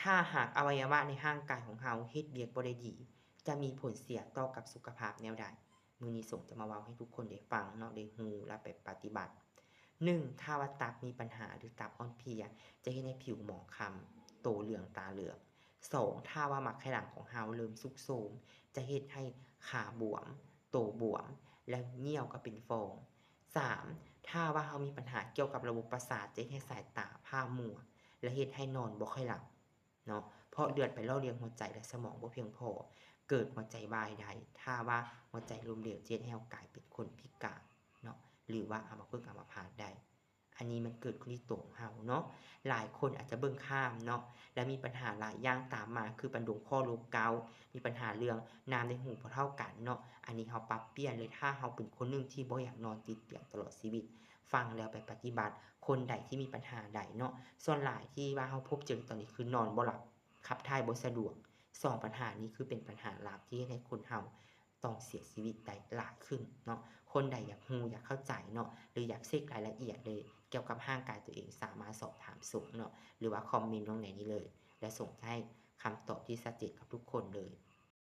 ถ้าหากอวัยวะในร่างกายของเราเฮ็ดเวียกบ่ได้ดีจะมีผลเสียต่อกับสุขภาพแนวใดมื้อนี้ส่งจะมาเว้าให้ทุกคนได้ฟังเนาะได้รู้และไปปฏิบัติ1ถ้าว่าตับมีปัญหาหรือตับอ่อนเพลียจะเฮ็ดให้ผิวหมองคล้ำโตเหลืองตาเหลือก2ถ้าว่ามักไขลังของเราเริ่มทรุดโทรมจะเฮ็ดให้ขาบวมโตบวมและเหี่ยวก็เป็นฟอง3ถ้าว่าเรามีปัญหาเกี่ยวกับระบบประสาทจะเฮ็ดให้สายตาพร่ามัวและเฮ็ดให้นอนบ่ค่อยหลับเนาะเพราะเลือดไปหล่อเลี้ยงหัวใจและสมองบ่เพียงพอเกิดหัวใจวายได้ถ้าว่าหัวใจล้มเหลวจะเฮ็ดให้เรากลายเป็นคนพิการเนาะหรือว่าอัมพฤกษ์อัมพาตได้อันนี้มันเกิดขึ้นที่ตัวของเราเนาะหลายคนอาจจะเบิ่งข้ามเนาะและมีปัญหาหลายอย่างตามมาคือปัญดงข้อโรคเกาต์มีปัญหาเรื่องน้ำในหูบ่เท่ากันเนาะอันนี้เราปรับเปลี่ยนเลยถ้าเราเป็นคนหนึ่งที่บ่อยากนอนติดเตียงตลอดชีวิตฟังแล้วไปปฏิบัติคนใดที่มีปัญหาใดเนาะส่วนหลายที่ว่าเราพบเจอตอนนี้คือนอนบ่หลับขับถ่ายบ่สะดวก2ปัญหานี้คือเป็นปัญหาหลักที่เฮ็ดให้คนเราต้องเสียชีวิตได้หลายขึ้นเนาะคนใดอยากรู้อยากเข้าใจเนาะหรืออยากเช็กรายละเอียดเลยเกี่ยวกับร่างกายตัวเองสามารถสอบถามส่งเนาะหรือว่าคอมเมนต์ลงในนี้เลยและส่งให้คำตอบที่ชัดเจนกับทุกคนเลย